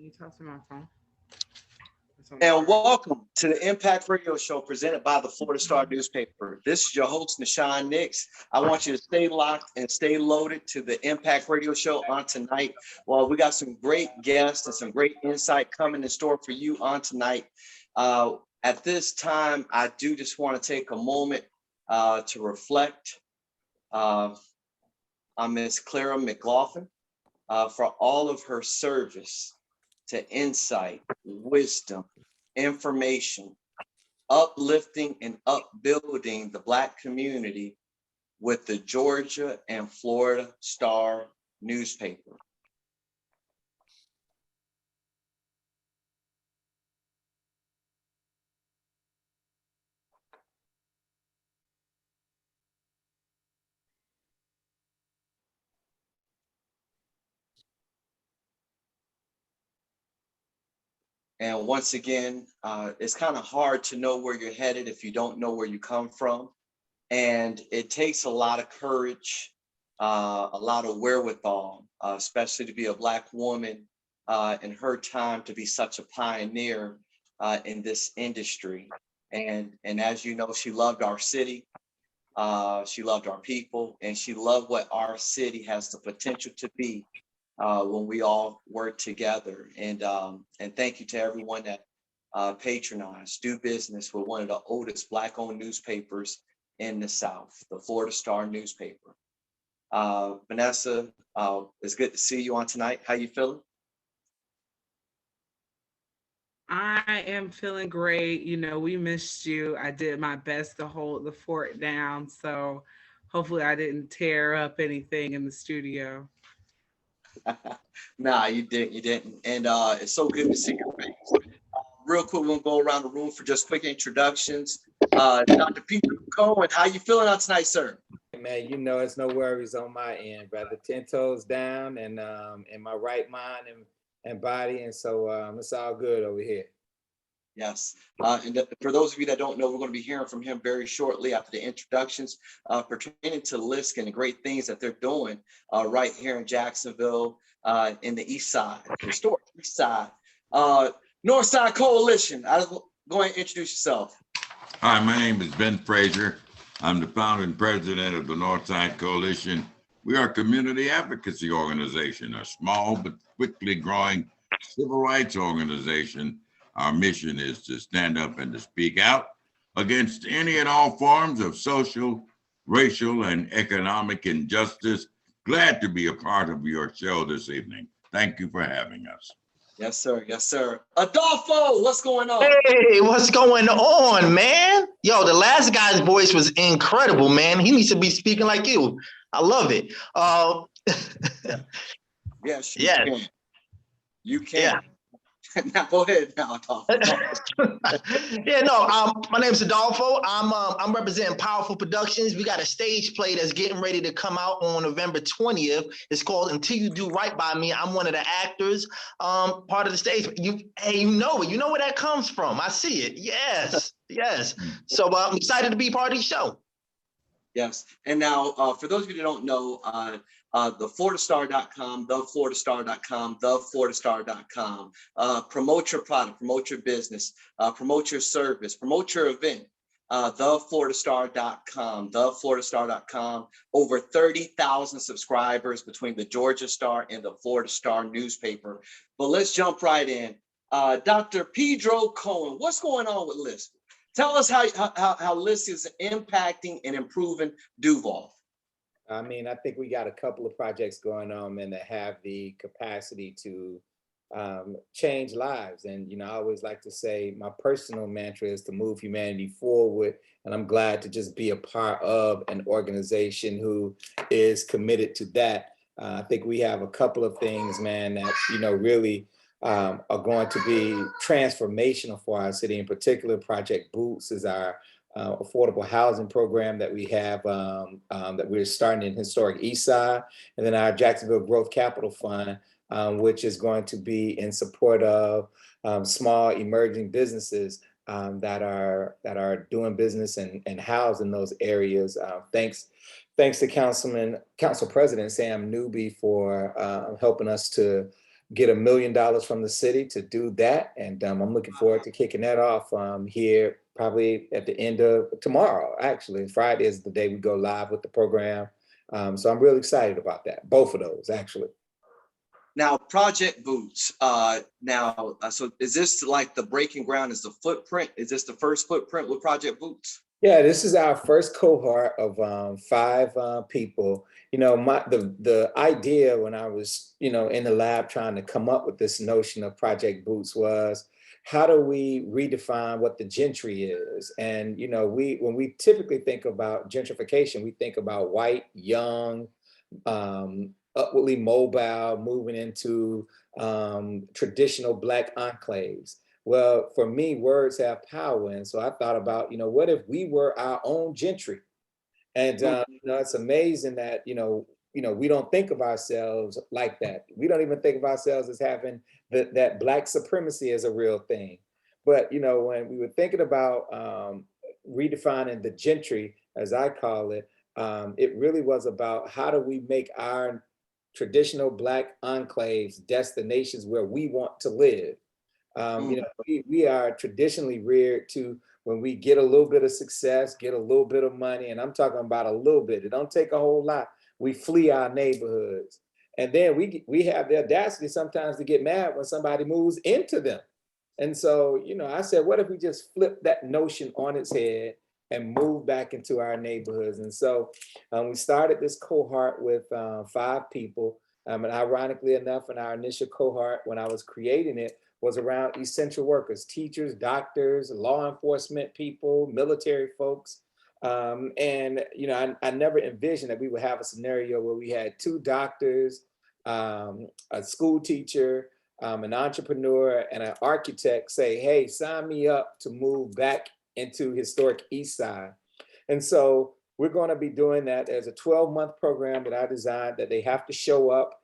You talk to my phone. And welcome to the Impact Radio Show presented by the Florida Star newspaper. This is your host, Nahshon Nicks. I want you to stay locked and stay loaded to the Impact Radio Show on tonight. Well, we got some great guests and some great insight coming in store for you on tonight. At this time, I do just want to take a moment to reflect on Miss Clara McLaughlin for all of her service to insight, wisdom, information, uplifting and upbuilding the Black community with the Georgia and Florida Star newspaper. And once again, it's kind of hard to know where you're headed if you don't know where you come from. And it takes a lot of courage, a lot of wherewithal, especially to be a Black woman in her time to be such a pioneer in this industry. And as you know, she loved our city, she loved our people, and she loved what our city has the potential to be when we all work together. And thank you to everyone that patronized, do business with one of the oldest Black-owned newspapers in the South, the Florida Star newspaper. Vanessa, it's good to see you on tonight. How you feeling? I am feeling great. You know, we missed you. I did my best to hold the fort down. So hopefully I didn't tear up anything in the studio. Nah, you didn't. And it's so good to see your face. Real quick, we'll go around the room for just quick introductions. Dr. Peter Cohen, how you feeling on tonight, sir? Man, you know, it's no worries on my end, brother. 10 toes down and in my right mind and body. And so it's all good over here. Yes. And for those of you that don't know, we're going to be hearing from him very shortly after the introductions pertaining to LISC and the great things that they're doing right here in Jacksonville in the East Side, historic East Side. Northside Coalition. Go ahead and introduce yourself. Hi, my name is Ben Frazier. I'm the founder and president of the Northside Coalition. We are a community advocacy organization, a small but quickly growing civil rights organization. Our mission is to stand up and to speak out against any and all forms of social, racial, and economic injustice. Glad to be a part of your show this evening. Thank you for having us. Yes, sir. Yes, sir. Adolfo, what's going on? Hey, what's going on, man? Yo, the last guy's voice was incredible, man. He needs to be speaking like you. I love it. Yes, you yes. can. You can. Yeah. Now go ahead now, Adolfo. Yeah, no, my name's Adolfo. I'm representing Powerful Productions. We got a stage play that's getting ready to come out on November 20th. It's called Until You Do Right By Me. I'm one of the actors, part of the stage. You know it. You know where that comes from. I see it. Yes, yes. So I'm excited to be part of the show. Yes. And now, for those of you that don't know, thefloridastar.com, thefloridastar.com, thefloridastar.com. Promote your product, promote your business, promote your service, promote your event. Thefloridastar.com, thefloridastar.com. Over 30,000 subscribers between the Georgia Star and the Florida Star newspaper. But let's jump right in. Dr. Pedro Cohen, what's going on with LISC? Tell us how LISC is impacting and improving Duval. I mean, I think we got a couple of projects going on, man, that have the capacity to change lives. And, you know, I always like to say my personal mantra is to move humanity forward. And I'm glad to just be a part of an organization who is committed to that. I think we have a couple of things, man, that, you know, really are going to be transformational for our city. In particular, Project Boots is our affordable housing program that we have that we're starting in historic East Side, and then our Jacksonville Growth Capital Fund, which is going to be in support of small emerging businesses that are doing business and housed in those areas. Thanks to Council President Sam Newby for helping us to get $1 million from the city to do that. And I'm looking forward to kicking that off here probably at the end of tomorrow. Actually, Friday is the day we go live with the program. So I'm really excited about that. Both of those, actually. Now, Project Boots. So is this like the breaking ground? Is the footprint? Is this the first footprint with Project Boots? Yeah, this is our first cohort of 5 people. You know, the idea when I was, in the lab trying to come up with this notion of Project Boots was, how do we redefine what the gentry is? And when we typically think about gentrification, we think about white, young, upwardly mobile, moving into traditional Black enclaves. Well, for me, words have power. And so I thought about, what if we were our own gentry? And, it's amazing that, we don't think of ourselves like that. We don't even think of ourselves as having that Black supremacy as a real thing. But, when we were thinking about redefining the gentry, as I call it, it really was about how do we make our traditional Black enclaves destinations where we want to live. We are traditionally reared to, when we get a little bit of success, get a little bit of money, and I'm talking about a little bit, it don't take a whole lot, we flee our neighborhoods. And then we have the audacity sometimes to get mad when somebody moves into them. And so, I said, what if we just flip that notion on its head and move back into our neighborhoods? And so we started this cohort with 5 people. And ironically enough, in our initial cohort, when I was creating it, was around essential workers, teachers, doctors, law enforcement people, military folks. I never envisioned that we would have a scenario where we had 2 doctors, a school teacher, an entrepreneur, and an architect say, hey, sign me up to move back into historic East Side. And so we're going to be doing that as a 12-month program that I designed, that they have to show up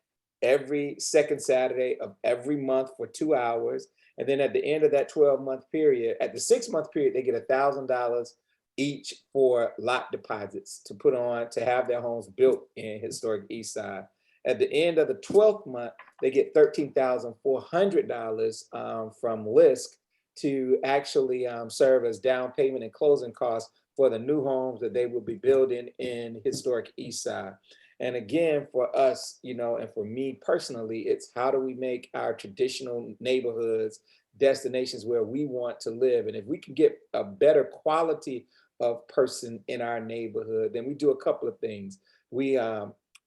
every second Saturday of every month for 2 hours. And then at the end of that 12-month period, at the 6-month period, they get $1,000 each for lot deposits to put on, to have their homes built in historic East Side. At the end of the 12th month, they get $13,400 from LISC to actually serve as down payment and closing costs for the new homes that they will be building in historic East Side. And again, for us, and for me personally, it's how do we make our traditional neighborhoods destinations where we want to live? And if we can get a better quality of person in our neighborhood, then we do a couple of things. We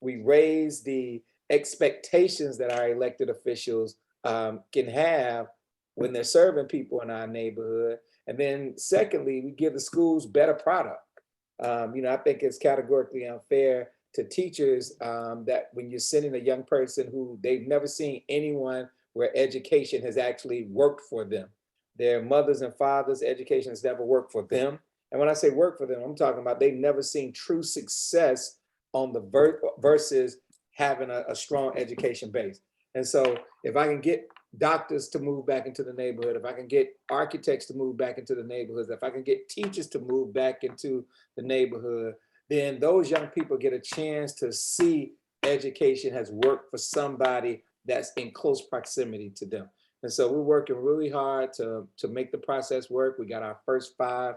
raise the expectations that our elected officials can have when they're serving people in our neighborhood. And then secondly, we give the schools better product. I think it's categorically unfair to teachers that when you're sending a young person who they've never seen anyone where education has actually worked for them. Their mothers and fathers' education has never worked for them. And when I say work for them, I'm talking about they've never seen true success on the versus having a strong education base. And so if I can get doctors to move back into the neighborhood, if I can get architects to move back into the neighborhoods, if I can get teachers to move back into the neighborhood, then those young people get a chance to see education has worked for somebody that's in close proximity to them. And so we're working really hard to make the process work. We got our first 5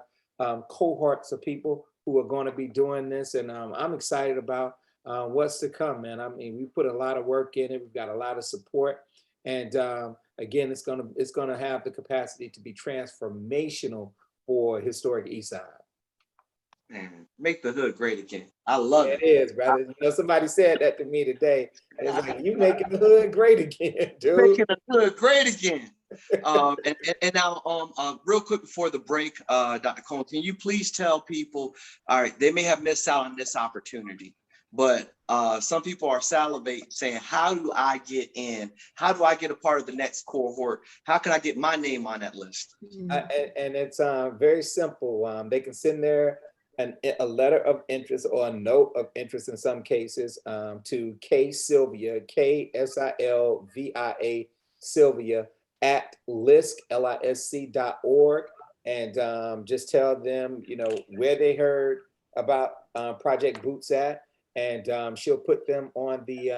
cohorts of people who are going to be doing this. And I'm excited about what's to come, man. I mean, we put a lot of work in it. We've got a lot of support. And again, it's gonna have the capacity to be transformational for historic East Side. Man, make the hood great again. I love it. It is, brother. Somebody said that to me today. And it's like, you making the hood great again, dude. Making the hood great again. And now, real quick before the break, Dr. Cole, can you please tell people, all right, they may have missed out on this opportunity, but some people are salivating saying, how do I get in? How do I get a part of the next cohort? How can I get my name on that list? And it's very simple. They can send a letter of interest or a note of interest in some cases to K Sylvia, KSILVIA Sylvia at LISC.org, and just tell them, where they heard about Project Boots at, and she'll put them on the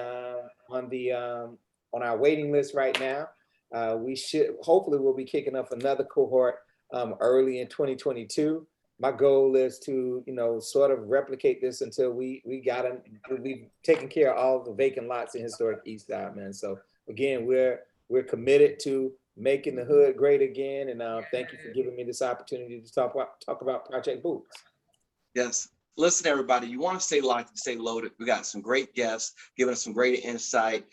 on our waiting list right now. Hopefully we'll be kicking off another cohort early in 2022. My goal is to, sort of replicate this until we've taken care of all the vacant lots in historic East Side, man. So again, we're committed to making the hood great again. And thank you for giving me this opportunity to talk about Project Boots. Yes. Listen, everybody, you want to stay locked and stay loaded. We got some great guests giving us some great insight.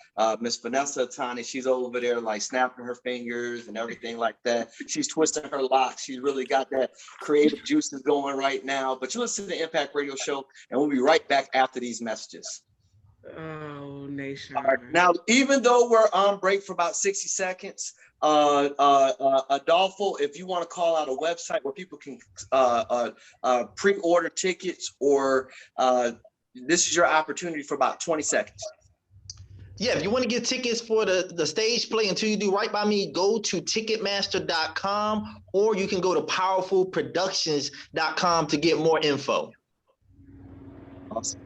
Miss Vanessa Atani, she's over there like snapping her fingers and everything like that. She's twisting her locks. She's really got that creative juices going right now. But you listen to the Impact Radio Show, and we'll be right back after these messages. Oh, Nation. All right. Now, even though we're on break for about 60 seconds, Adolfo, if you want to call out a website where people can pre-order tickets, or this is your opportunity for about 20 seconds. Yeah, if you want to get tickets for the stage play Until You Do Right By Me, go to Ticketmaster.com, or you can go to PowerfulProductions.com to get more info. Awesome.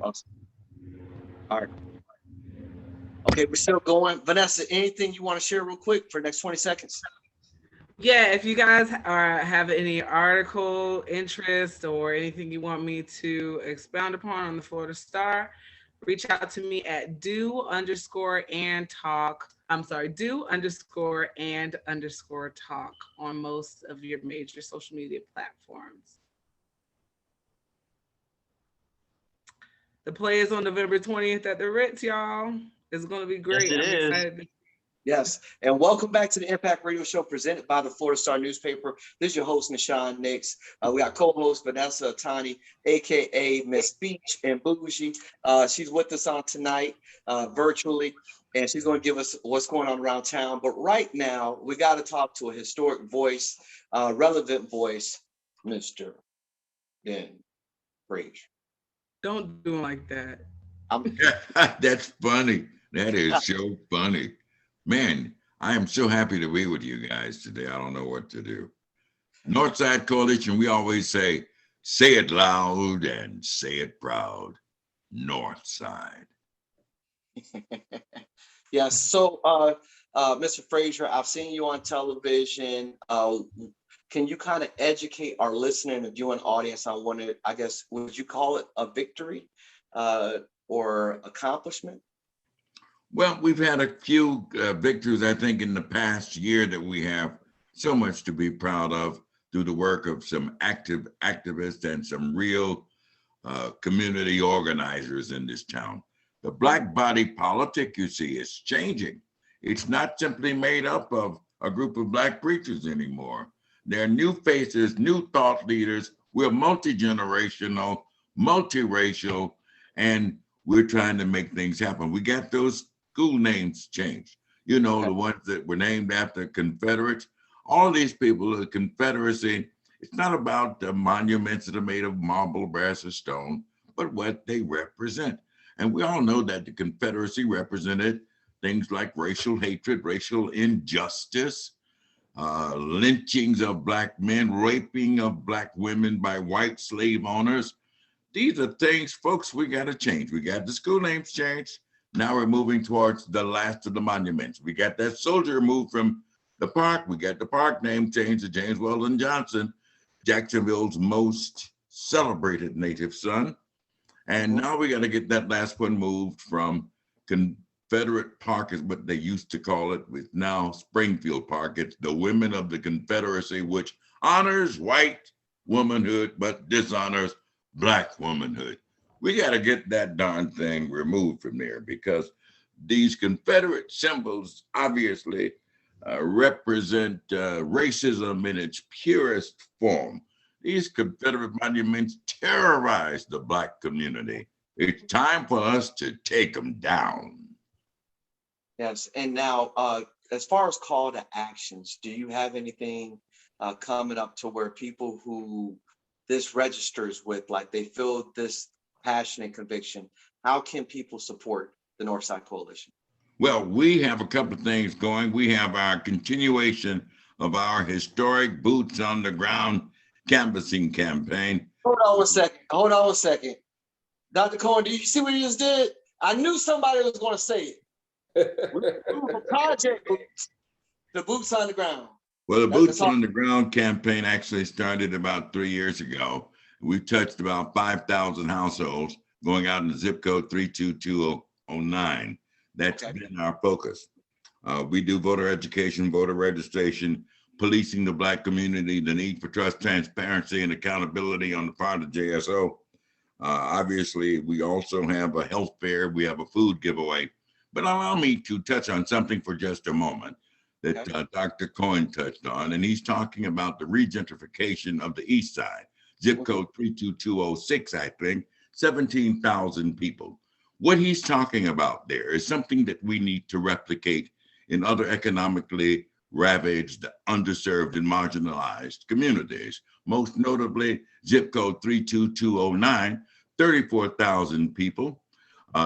All right. Okay, we're still going. Vanessa, anything you want to share real quick for the next 20 seconds? Yeah, if you guys have any article interest or anything you want me to expound upon on the Florida Star, reach out to me at do_and_talk on most of your major social media platforms. The play is on November 20th at the Ritz, y'all. It's going to be great. Yes, it Excited. Yes, and welcome back to the Impact Radio Show presented by the Florida Star newspaper. This is your host, Nahshon Nicks. We got co-host Vanessa Atani, aka Miss Beach and Bougie. She's with us on tonight virtually, and she's going to give us what's going on around town. But right now, we got to talk to a historic voice, relevant voice, Mr. Ben Frazier. Don't do it like that. That's funny. That is so funny. Man, I am so happy to be with you guys today. I don't know what to do. Northside Coalition, we always say it loud and say it proud. Northside. Yes. So, Mr. Frazier, I've seen you on television. Can you kind of educate our listener and viewing audience on one, I guess, would you call it a victory or accomplishment? Well, we've had a few victories, I think, in the past year that we have so much to be proud of through the work of some activists and some real community organizers in this town. The black body politic, you see, is changing. It's not simply made up of a group of black preachers anymore. There are new faces, new thought leaders. We're multi-generational, multiracial, and we're trying to make things happen. We got those school names changed. You know, the ones that were named after Confederates. All these people, the Confederacy, it's not about the monuments that are made of marble, brass, or stone, but what they represent. And we all know that the Confederacy represented things like racial hatred, racial injustice, lynchings of black men, raping of black women by white slave owners. These are things, folks, we got to change. We got the school names changed. Now we're moving towards the last of the monuments. We got that soldier moved from the park. We got the park name changed to James Weldon Johnson, Jacksonville's most celebrated native son. And now we got to get that last one moved from Confederate Park is what they used to call it, with now Springfield Park. It's the Women of the Confederacy, which honors white womanhood, but dishonors black womanhood. We got to get that darn thing removed from there, because these Confederate symbols obviously represent racism in its purest form. These Confederate monuments terrorize the black community. It's time for us to take them down. Yes, and now as far as call to actions, do you have anything coming up to where people who this registers with, like they feel this passion and conviction, how can people support the Northside Coalition? Well, we have a couple of things going. We have our continuation of our historic boots on the ground canvassing campaign. Hold on a second. Dr. Cohen, do you see what he just did? I knew somebody was going to say it. Project Boots. The boots on the ground. Well, the That's Boots all. on the Ground campaign actually started about 3 years ago. We've touched about 5,000 households going out in the zip code 32209. That's Okay. been our focus. We do voter education, voter registration, policing the Black community, the need for trust, transparency, and accountability on the part of JSO. Obviously, we also have a health fair, we have a food giveaway. But allow me to touch on something for just a moment that Okay. Dr. Cohen touched on, and he's talking about the regentrification of the East Side, zip code 32206, I think, 17,000 people. What he's talking about there is something that we need to replicate in other economically ravaged, underserved, and marginalized communities. Most notably, zip code 32209, 34,000 people.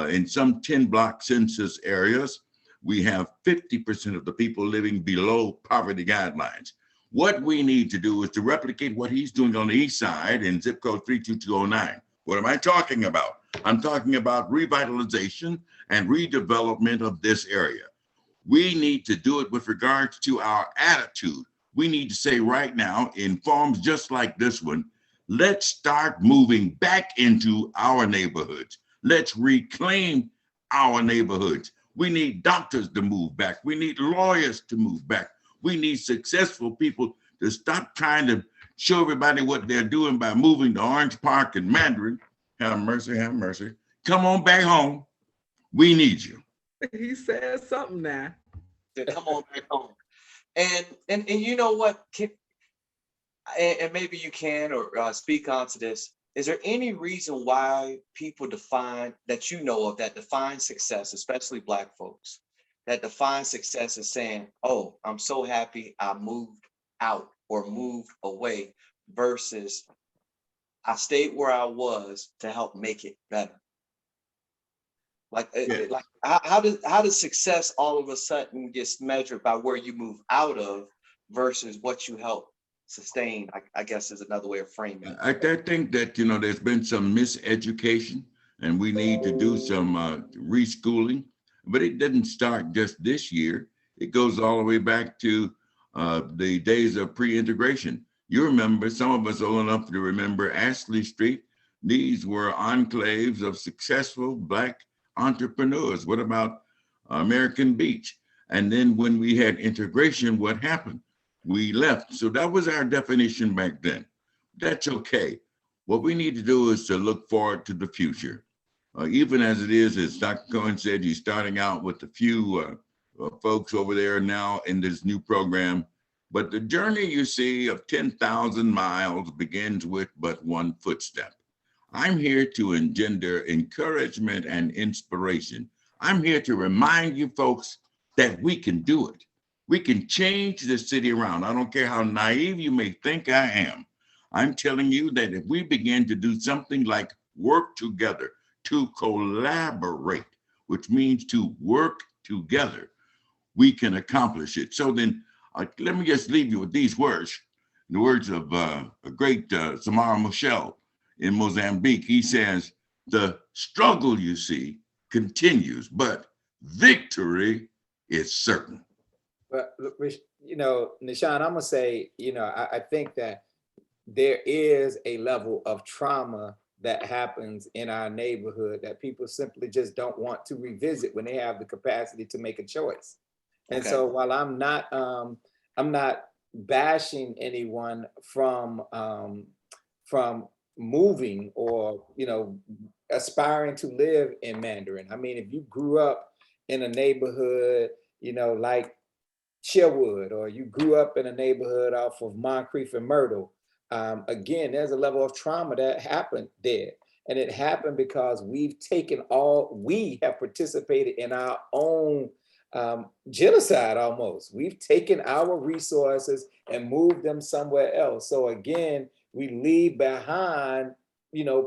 In some 10 block census areas, we have 50% of the people living below poverty guidelines. What we need to do is to replicate what he's doing on the East Side in zip code 32209. What am I talking about? I'm talking about revitalization and redevelopment of this area. We need to do it with regards to our attitude. We need to say right now, in forums just like this one, let's start moving back into our neighborhoods. Let's reclaim our neighborhoods. We need doctors to move back. We need lawyers to move back. We need successful people to stop trying to show everybody what they're doing by moving to Orange Park and Mandarin. Have mercy, have mercy. Come on back home. We need you. He said something now. Come on back home. And you know what? And maybe you can or speak onto this. Is there any reason why people define that you know of that define success, especially Black folks, that define success as saying, "Oh, I'm so happy I moved out or moved away," versus I stayed where I was to help make it better? Like, like how does success all of a sudden gets measured by where you move out of versus what you help sustain? I guess is another way of framing it. I think that, there's been some miseducation and we need to do some reschooling, but it didn't start just this year. It goes all the way back to the days of pre-integration. You remember, some of us old enough to remember Ashley Street. These were enclaves of successful Black entrepreneurs. What about American Beach? And then when we had integration, what happened? We left. So that was our definition back then. That's okay. What we need to do is to look forward to the future. Even as it is, as Dr. Cohen said, he's starting out with a few folks over there now in this new program. But the journey, you see, of 10,000 miles begins with but one footstep. I'm here to engender encouragement and inspiration. I'm here to remind you folks that we can do it. We can change the city around. I don't care how naive you may think I am. I'm telling you that if we begin to do something like work together, to collaborate, which means to work together, we can accomplish it. So then let me just leave you with these words, the words of a great Samara Machel in Mozambique. He says, the struggle, you see, continues, but victory is certain. But Nahshon, I'm gonna say, I think that there is a level of trauma that happens in our neighborhood that people simply just don't want to revisit when they have the capacity to make a choice. And so while I'm not bashing anyone from moving or aspiring to live in Mandarin. I mean, if you grew up in a neighborhood, like Sherwood, or you grew up in a neighborhood off of Moncrief and Myrtle, again, there's a level of trauma that happened there. And it happened because we have participated in our own genocide almost. We've taken our resources and moved them somewhere else. So again, we leave behind,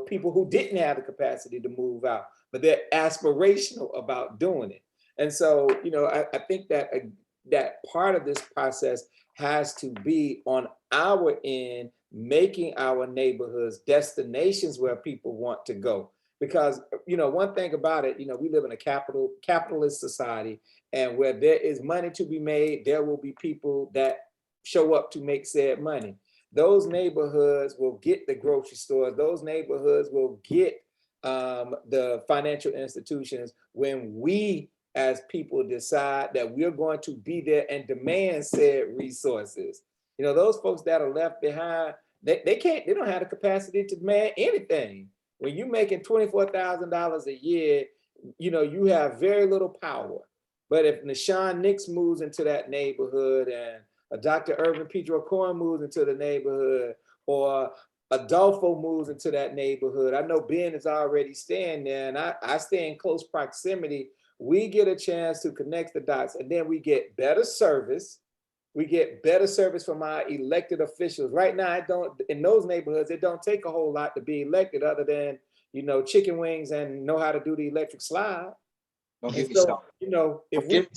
people who didn't have the capacity to move out, but they're aspirational about doing it. And so, I think that that part of this process has to be on our end, making our neighborhoods destinations where people want to go. Because, one thing about it, we live in a capitalist society, and where there is money to be made, there will be people that show up to make said money. Those neighborhoods will get the grocery stores. Those neighborhoods will get the financial institutions when we as people decide that we're going to be there and demand said resources. Those folks that are left behind, they don't have the capacity to demand anything. When you're making $24,000 a year, you have very little power. But if Nahshon Nicks moves into that neighborhood, and Dr. Irvin Pedro Cohen moves into the neighborhood, or Adolfo moves into that neighborhood, I know Ben is already staying there, and I stay in close proximity. We get a chance to connect the dots, and then we get better service. We get better service from our elected officials. Right now, in those neighborhoods, it don't take a whole lot to be elected other than, chicken wings and know how to do the electric slide. Don't get me started. If we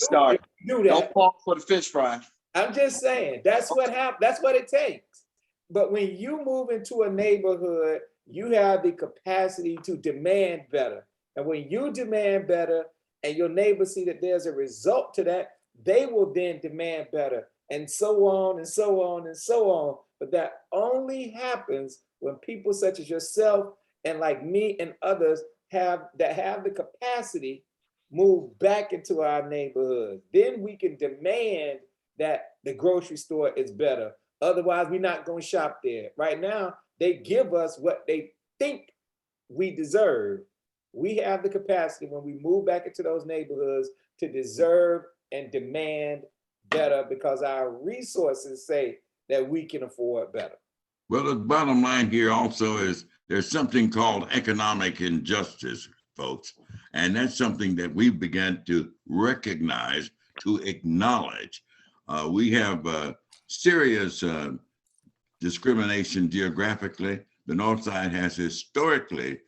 do that, don't fall for the fish fry. I'm just saying, that's what happens. That's what it takes. But when you move into a neighborhood, you have the capacity to demand better. And when you demand better and your neighbors see that there's a result to that, they will then demand better, and so on and so on and so on. But that only happens when people such as yourself and like me and others have the capacity move back into our neighborhoods. Then we can demand that the grocery store is better. Otherwise, we're not going to shop there. Right now, they give us what they think we deserve. We have the capacity when we move back into those neighborhoods to deserve and demand better, because our resources say that we can afford better. Well, the bottom line here also is there's something called economic injustice, folks. And that's something that we began to recognize, to acknowledge. We have serious discrimination geographically. The North Side has historically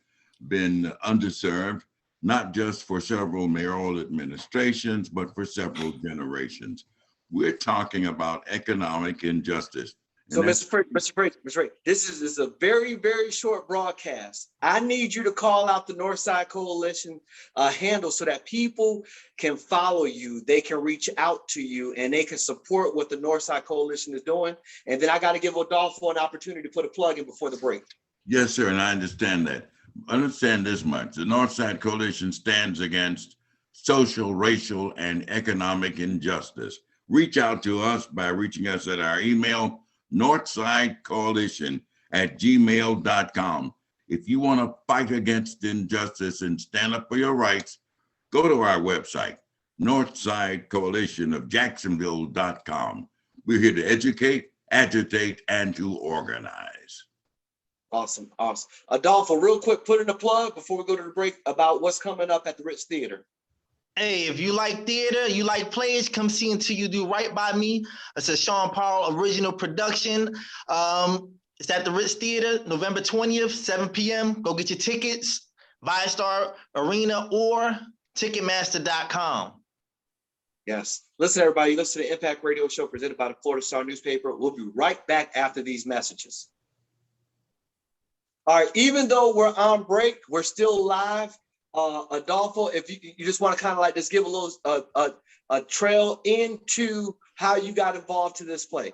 been underserved, not just for several mayoral administrations, but for several generations. We're talking about economic injustice. So, Mr. Frazier, this is a very, very short broadcast. I need you to call out the Northside Coalition handle so that people can follow you, they can reach out to you, and they can support what the Northside Coalition is doing. And then I got to give Adolfo an opportunity to put a plug in before the break. Yes, sir, and I understand that. Understand this much: the Northside Coalition stands against social, racial, and economic injustice. Reach out to us by reaching us at our email, northsidecoalition@gmail.com. If you want to fight against injustice and stand up for your rights, go to our website, northsidecoalitionofjacksonville.com. We're here to educate, agitate, and to organize. Awesome. Adolfo, real quick, put in a plug before we go to the break about what's coming up at the Ritz Theater. Hey, if you like theater, you like plays, come see Until You Do Right by Me. It's a Sean Paul original production. It's at the Ritz Theater, November 20th, 7 p.m. Go get your tickets, ViaStar Arena or Ticketmaster.com. Yes. Listen, everybody, listen to the Impact Radio Show presented by the Florida Star newspaper. We'll be right back after these messages. All right, even though we're on break, we're still live. Adolfo, if you just want to kind of like just give a little a trail into how you got involved to this play.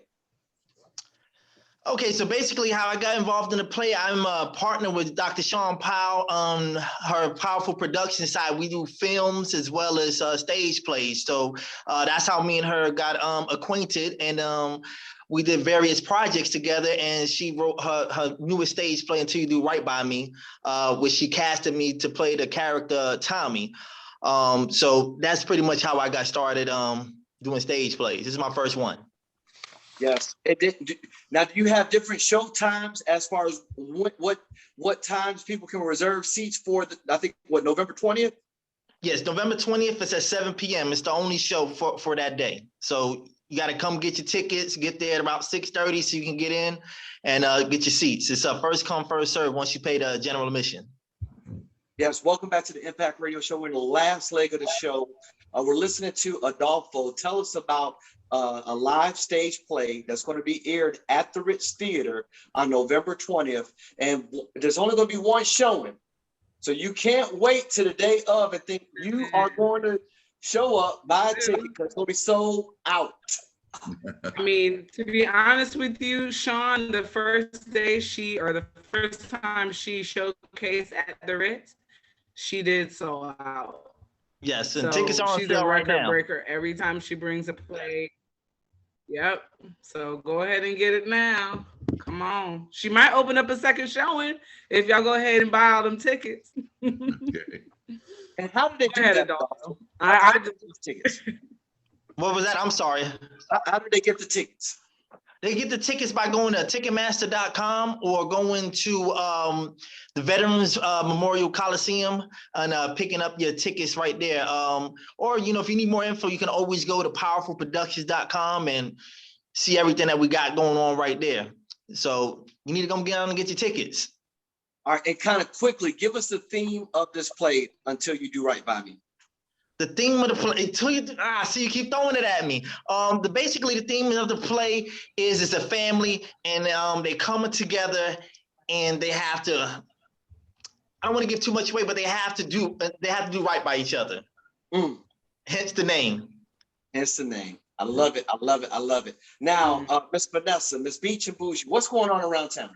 Okay, so basically how I got involved in the play, I'm a partner with Dr. Sean Powell on her powerful production side. We do films as well as stage plays. So that's how me and her got acquainted, and we did various projects together, and she wrote her newest stage play, Until You Do Right by Me, which she casted me to play the character Tommy. So that's pretty much how I got started doing stage plays. This is my first one. Yes. Now, do you have different show times as far as what times people can reserve seats for? I think November 20th? Yes, November 20th. It's at 7 p.m. It's the only show for that day. So you got to come get your tickets, get there at about 6:30 so you can get in and get your seats. It's a first come, first serve once you pay the general admission. Yes, welcome back to the Impact Radio Show. We're in the last leg of the show. We're listening to Adolfo. Tell us about a live stage play that's going to be aired at the Ritz Theater on November 20th. And there's only going to be one showing. So you can't wait to the day of and think you are going to show up, buy a ticket, because it's going to be sold out. I mean, to be honest with you, Sean, the first day the first time she showcased at the Ritz, she did sold out. Yes, and tickets So are on she's a sale right record now. breaker every time she brings a play. Yep. So go ahead and get it now. Come on. She might open up a second showing if y'all go ahead and buy all them tickets. Okay. And how did they do ahead, that? Adolfo. How did they get the tickets? What was that? I'm sorry. How did they get the tickets? They get the tickets by going to Ticketmaster.com or going to the Veterans Memorial Coliseum and picking up your tickets right there. Or, you know, if you need more info, you can always go to powerfulproductions.com and see everything that we got going on right there. So you need to come get out and get your tickets. All right, and kind of quickly, give us the theme of this play, Until You Do Right By Me. The theme of the play, until you see you keep throwing it at me. Basically the theme of the play is it's a family and they coming together and they have to. I don't want to give too much away, but they have to do right by each other. Hence the name. Hence the name. I love it. I love it. I love it. Now, Miss Vanessa, Miss Beach and Bougie, what's going on around town?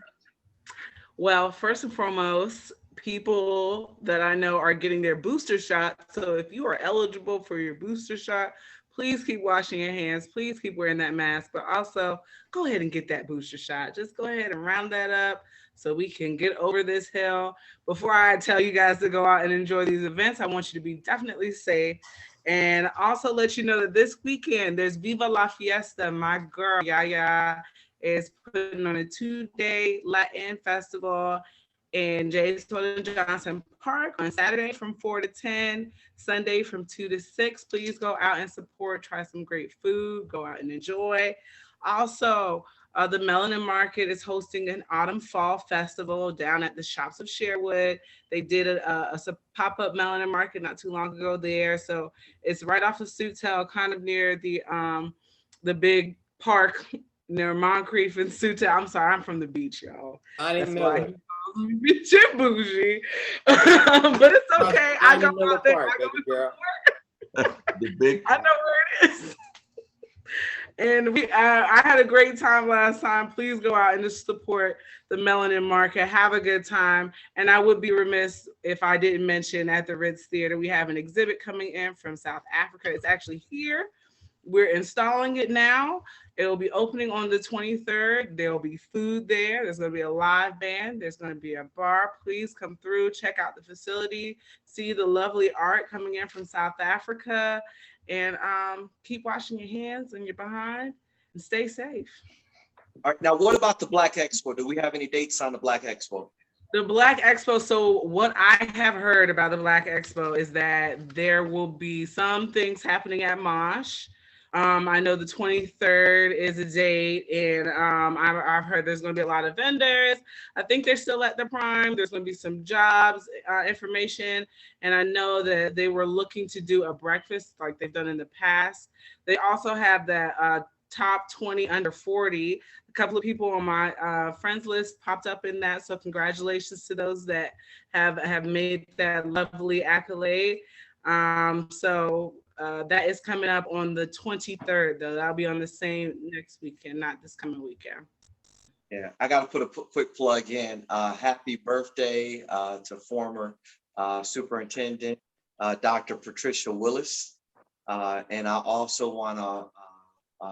Well, first and foremost, people that I know are getting their booster shot. So if you are eligible for your booster shot, please keep washing your hands. Please keep wearing that mask, but also go ahead and get that booster shot. Just go ahead and round that up so we can get over this hill. Before I tell you guys to go out and enjoy these events, I want you to be definitely safe. And also let you know that this weekend there's Viva La Fiesta. My girl, Yaya, is putting on a 2-day Latin festival in J. Tolan Johnson Park on Saturday from 4 to 10, Sunday from 2 to 6. Please go out and support, try some great food, go out and enjoy. Also, the Melanin Market is hosting an autumn fall festival down at the Shops of Sherwood. They did a pop-up Melanin Market not too long ago there. So it's right off of Sutel, kind of near the big park near Moncrief and Sutel. I'm sorry, I'm from the beach, y'all. Annie Miller. Beach and bougie. But it's okay. I go Miller out there. Park, baby girl. The big. I know where it is. And I had a great time last time. Please go out and just support the Melanin Market. Have a good time. And I would be remiss if I didn't mention at the Ritz Theater, we have an exhibit coming in from South Africa. It's actually here. We're installing it now. It will be opening on the 23rd. There will be food there. There's going to be a live band. There's going to be a bar. Please come through, check out the facility, see the lovely art coming in from South Africa, and keep washing your hands and your behind and stay safe. All right, now what about the Black Expo? Do we have any dates on the Black Expo? The Black Expo, so what I have heard about the Black Expo is that there will be some things happening at Mosh. I know the 23rd is a date, and I've heard there's going to be a lot of vendors. I think they're still at the Prime. There's going to be some jobs information, and I know that they were looking to do a breakfast like they've done in the past. They also have that top 20 under 40. A couple of people on my friends list popped up in that, so congratulations to those that have made that lovely accolade. That is coming up on the 23rd, though. That'll be on the same next weekend, not this coming weekend. Yeah, I got to put a quick plug in. Happy birthday to former Superintendent Dr. Patricia Willis. And I also want to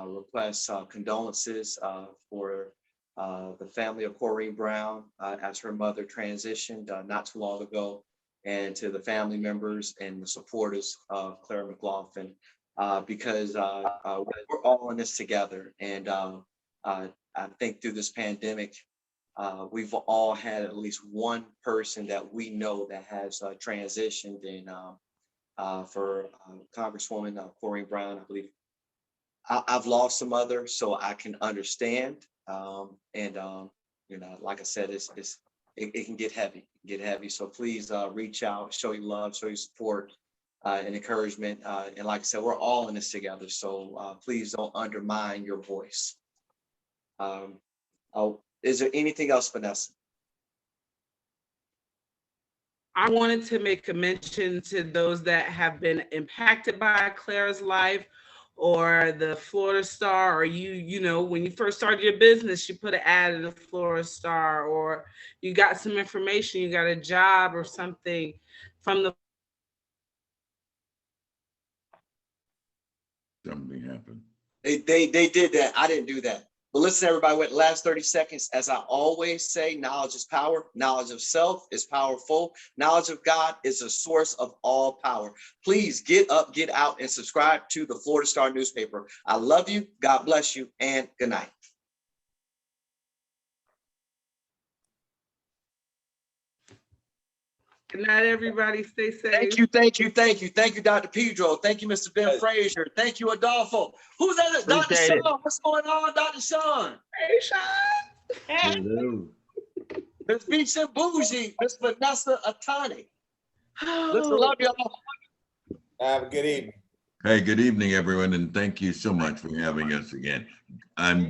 request condolences for the family of Corrine Brown as her mother transitioned not too long ago, and to the family members and the supporters of Clara McLaughlin, because we're all in this together. And I think through this pandemic, we've all had at least one person that we know that has transitioned. And for Congresswoman Corrine Brown, I believe I've lost a mother, so I can understand. Like I said, it can get heavy. So please reach out, show your love, show your support and encouragement. And like I said, we're all in this together. So please don't undermine your voice. Is there anything else, Vanessa? I wanted to make a mention to those that have been impacted by Clara's life or the Florida Star, or you know, when you first started your business, you put an ad in the Florida Star, or you got some information, you got a job or something from the Something happened. They did that. I didn't do that. But listen, everybody, with the last 30 seconds, as I always say, knowledge is power. Knowledge of self is powerful. Knowledge of God is the source of all power. Please get up, get out, and subscribe to the Florida Star newspaper. I love you. God bless you, and good night. Good night, everybody. Stay safe. Thank you, thank you, thank you. Thank you, Dr. Pedro. Thank you, Mr. Ben Frazier. Thank you, Adolfo. Who's that? Dr. Appreciate it. Sean. What's going on, Dr. Sean? Hey, Sean. Hello. Miss Beach and Bougie, Miss Vanessa Atani. Listen, Oh. love y'all. Have a good evening. Hey, good evening, everyone, and thank you so much for having us again. I'm